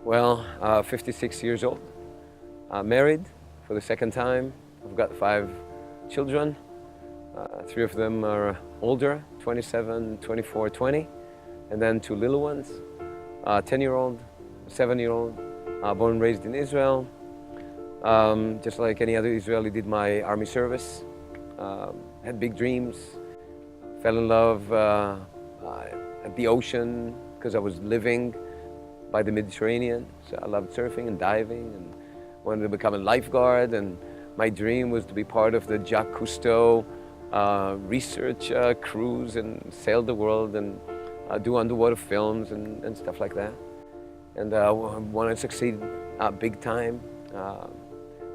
Well, 56 years old, married for the second time. I've got 5 children. 3 of them are older, 27, 24, 20, and then 2 little ones, 10-year-old, 7-year-old, born and raised in Israel. Just like any other Israeli, did my army service, had big dreams, fell in love at the ocean because I was living by the Mediterranean. So I loved surfing and diving and wanted to become a lifeguard, and my dream was to be part of the Jacques Cousteau research cruise and sail the world and do underwater films and stuff like that. And I wanted to succeed big time.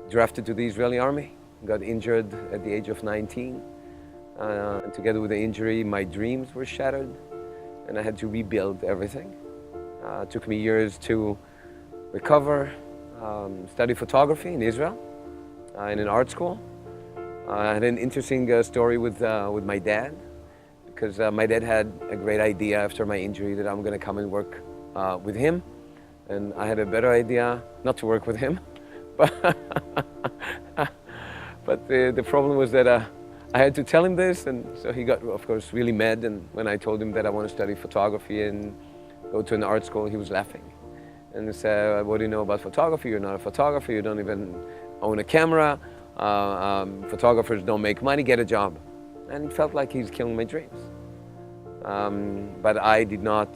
Drafted to the Israeli army, got injured at the age of 19. And together with the injury, my dreams were shattered and I had to rebuild everything. It took me years to recover, study photography in Israel, in an art school. I had an interesting story with my dad, because my dad had a great idea after my injury that I'm going to come and work with him. And I had a better idea not to work with him. But the problem was that I had to tell him this, and so he got, of course, really mad. And when I told him that I want to study photography and go to an art school, he was laughing. And he said, "What do you know about photography? You're not a photographer. You don't even own a camera. Photographers don't make money. Get a job." And it felt like he's killing my dreams. But I did not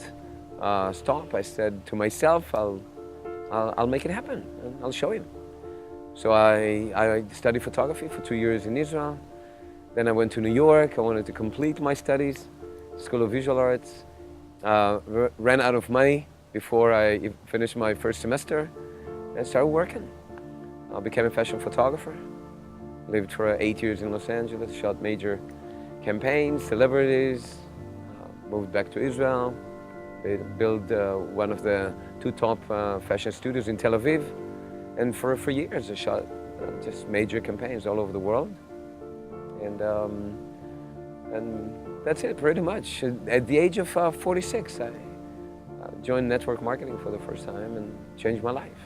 stop. I said to myself, I'll make it happen, and I'll show him. So I studied photography for 2 years in Israel. Then I went to New York. I wanted to complete my studies, School of Visual Arts. Ran out of money before I finished my first semester and started working. I became a fashion photographer. Lived for 8 years in Los Angeles, shot major campaigns, celebrities, moved back to Israel, built one of the 2 top fashion studios in Tel Aviv. And for years I shot just major campaigns all over the world. And that's it, pretty much. At the age of 46, I joined network marketing for the first time and changed my life.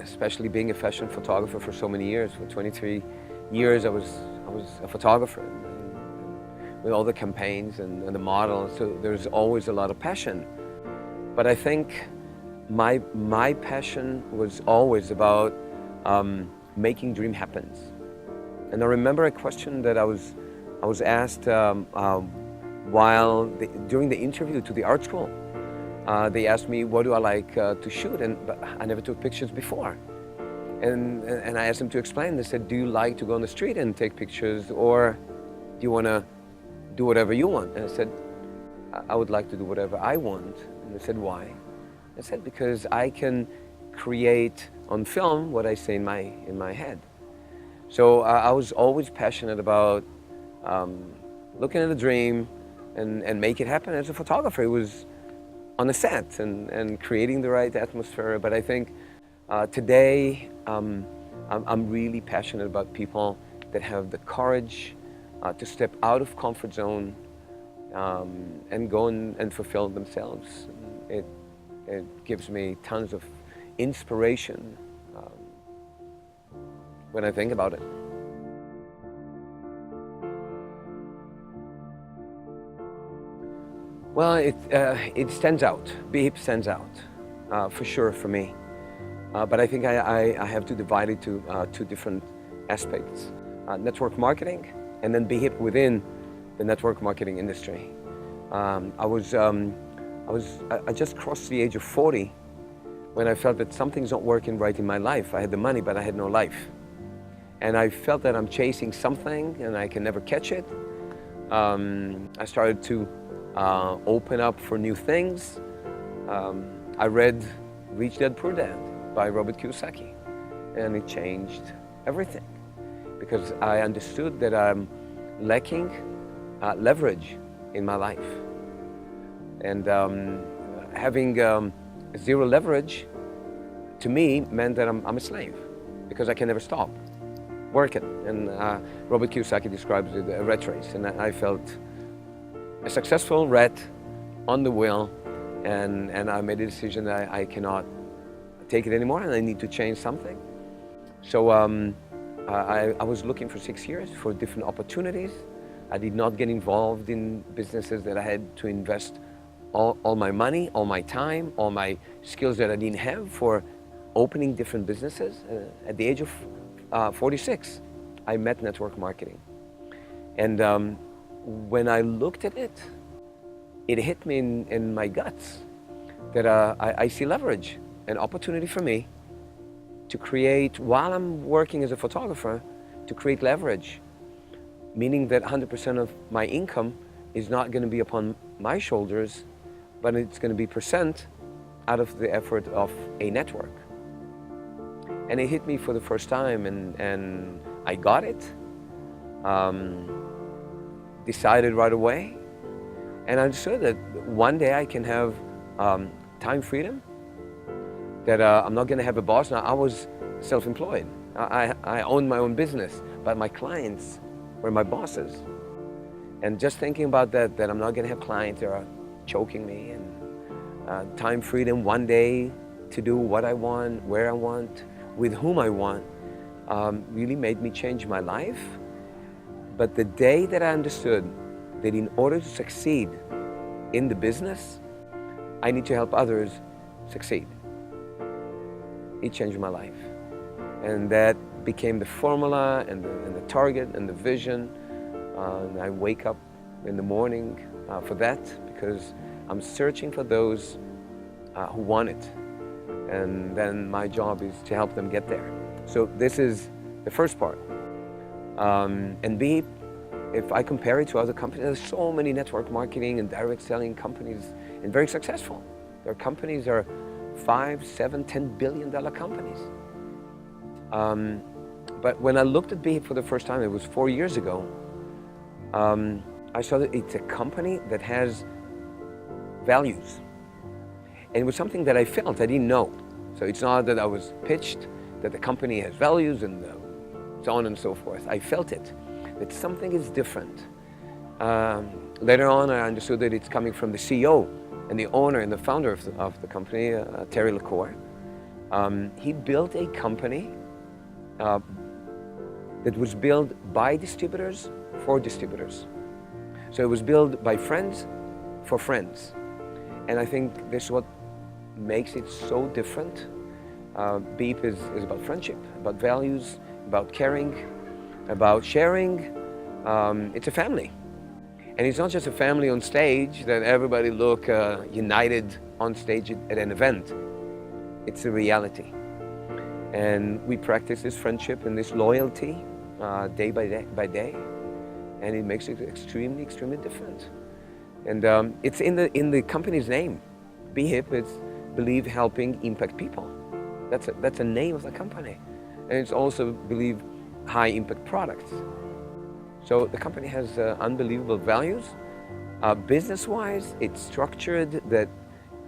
Especially being a fashion photographer for so many years. For 23 years, I was a photographer, with all the campaigns and the models. So there's always a lot of passion. But I think my passion was always about making dream happen. And I remember a question that I was asked during the interview to the art school. They asked me, what do I like to shoot? But I never took pictures before. And I asked them to explain. They said, do you like to go on the street and take pictures, or do you want to do whatever you want? And I said, I would like to do whatever I want. And they said, why? I said, because I can create on film what I say in my head. So I was always passionate about looking at a dream and make it happen. As a photographer, it was on a set and creating the right atmosphere. But I think today I'm really passionate about people that have the courage to step out of comfort zone and go and fulfill themselves. It gives me tons of inspiration when I think about it. Well, it stands out. BHIP stands out, for sure, for me. But I think I have to divide it to 2 different aspects. Network marketing, and then BHIP within the network marketing industry. I just crossed the age of 40 when I felt that something's not working right in my life. I had the money, but I had no life. And I felt that I'm chasing something and I can never catch it. I started to open up for new things. I read Rich Dad Poor Dad by Robert Kiyosaki, and it changed everything, because I understood that I'm lacking leverage in my life. And having zero leverage, to me, meant that I'm a slave, because I can never stop working. And Robert Kiyosaki describes it a rat race, and I felt a successful rat on the wheel, and I made a decision that I cannot take it anymore and I need to change something. So I was looking for 6 years for different opportunities. I did not get involved in businesses that I had to invest all my money, all my time, all my skills that I didn't have for opening different businesses. At the age of 46, I met network marketing. And when I looked at it, it hit me in my guts that I see leverage, an opportunity for me to create, while I'm working as a photographer, to create leverage, meaning that 100% of my income is not going to be upon my shoulders, but it's going to be percent out of the effort of a network. And it hit me for the first time, and I got it, decided right away, and I understood that one day I can have time freedom, that I'm not going to have a boss. Now, I was self-employed. I owned my own business, but my clients were my bosses. And just thinking about that I'm not going to have clients that are choking me, and time freedom one day to do what I want, where I want, with whom I want, really made me change my life. But the day that I understood that in order to succeed in the business, I need to help others succeed, it changed my life. And that became the formula and the target and the vision. And I wake up in the morning for that, because I'm searching for those who want it. And then my job is to help them get there. So this is the first part. And BHIP, if I compare it to other companies, there's so many network marketing and direct selling companies, and very successful. Their companies are $5, $7, $10 billion companies. But when I looked at BHIP for the first time, it was 4 years ago, I saw that it's a company that has values. And it was something that I felt, I didn't know. So it's not that I was pitched that the company has values and so on and so forth. I felt it, that something is different. Later on, I understood that it's coming from the CEO and the owner and the founder of the company, Terry LaCour. He built a company that was built by distributors for distributors. So it was built by friends for friends. And I think this is what makes it so different. BHIP is about friendship, about values, about caring, about sharing. It's a family. And it's not just a family on stage that everybody look united on stage at an event. It's a reality. And we practice this friendship and this loyalty day by day. And it makes it extremely, extremely different. And it's in the company's name. BHIP is Believe Helping Impact People. That's a name of the company. And it's also Believe High Impact Products. So the company has unbelievable values. Business-wise, it's structured that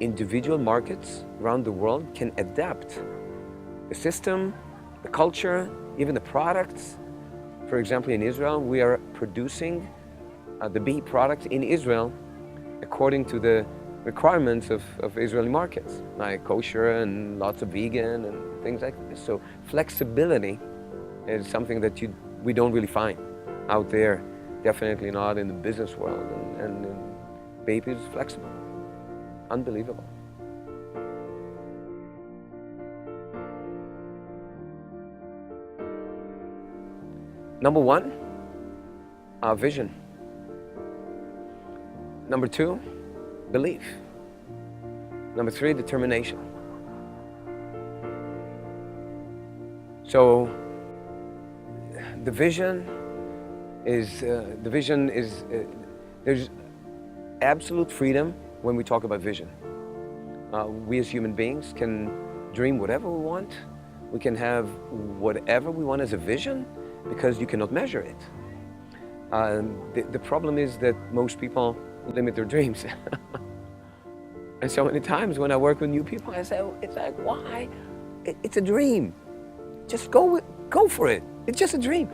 individual markets around the world can adapt the system, the culture, even the products. For example, in Israel, we are producing the BHIP products in Israel according to the requirements of Israeli markets, like kosher and lots of vegan and things like this. So flexibility is something that we don't really find out there, definitely not in the business world. And BHIP is flexible, unbelievable. Number one, our vision. Number two, belief. Number three, determination. So the vision is there's absolute freedom when we talk about vision. We as human beings can dream whatever we want. We can have whatever we want as a vision, because you cannot measure it. The problem is that most people limit their dreams. And so many times when I work with new people, I say, it's like, why? It's a dream. Just go for it. It's just a dream.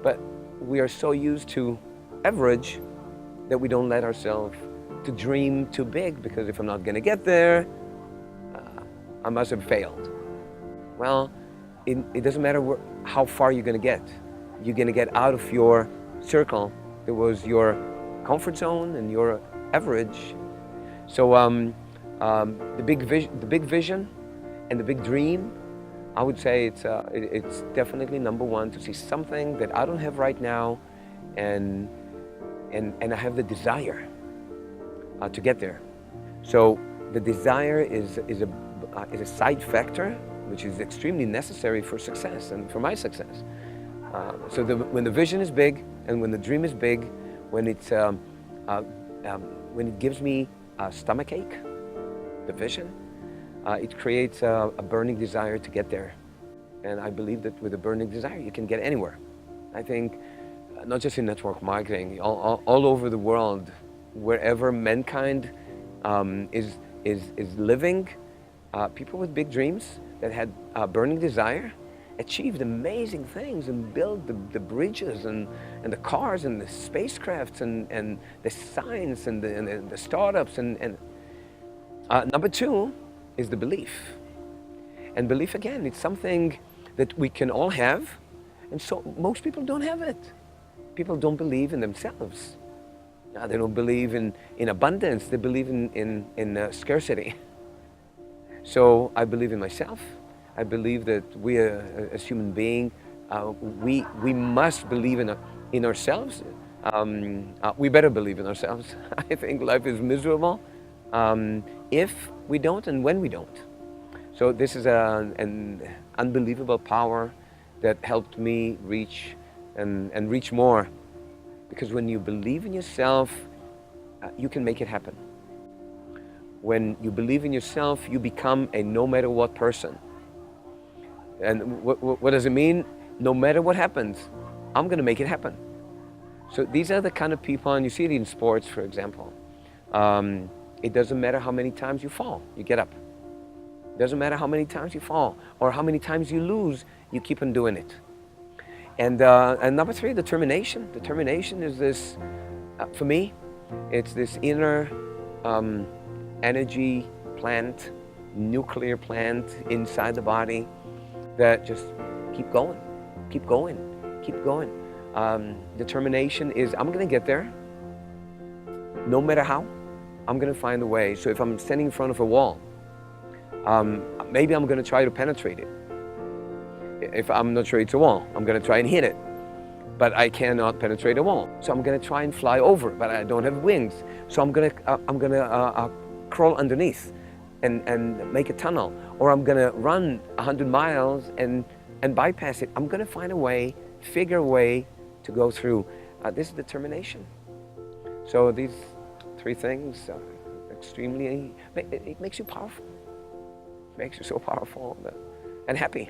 But we are so used to average that we don't let ourselves to dream too big, because if I'm not going to get there, I must have failed. Well, it doesn't matter how far you're going to get. You're going to get out of your circle. It was your comfort zone and your average. So the big vision and the big dream, I would say it's definitely number one, to see something that I don't have right now, and I have the desire to get there. So the desire is a side factor, which is extremely necessary for success and for my success. So when the vision is big and when the dream is big, when it gives me a stomachache, the vision, it creates a burning desire to get there. And I believe that with a burning desire, you can get anywhere. I think not just in network marketing, all over the world, wherever mankind is living, people with big dreams that had a burning desire achieved amazing things and built the bridges and the cars and the spacecrafts and the science and the startups. And number two is the belief. And belief, again, it's something that we can all have, and so most people don't have it. People don't believe in themselves. They don't believe in abundance. They believe in scarcity. So I believe in myself. I believe that we, as human beings, we must believe in ourselves. We better believe in ourselves. I think life is miserable if we don't and when we don't. So this is an unbelievable power that helped me reach and reach more. Because when you believe in yourself, you can make it happen. When you believe in yourself, you become a no matter what person. And what does it mean? No matter what happens, I'm going to make it happen. So these are the kind of people, and you see it in sports, for example. It doesn't matter how many times you fall, you get up. It doesn't matter how many times you fall or how many times you lose, you keep on doing it. And number three, determination. Determination is this, for me, it's this inner energy plant, nuclear plant inside the body that just keep going, keep going, keep going. Determination is, I'm going to get there, no matter how. I'm going to find a way. So if I'm standing in front of a wall, maybe I'm going to try to penetrate it. If I'm not sure it's a wall, I'm going to try and hit it. But I cannot penetrate a wall. So I'm going to try and fly over, but I don't have wings. So I'm going to crawl underneath and make a tunnel. Or I'm going to run 100 miles and bypass it. I'm going to find a way, figure a way to go through. This is determination. So these three things are extremely, it makes you powerful. It makes you so powerful and happy.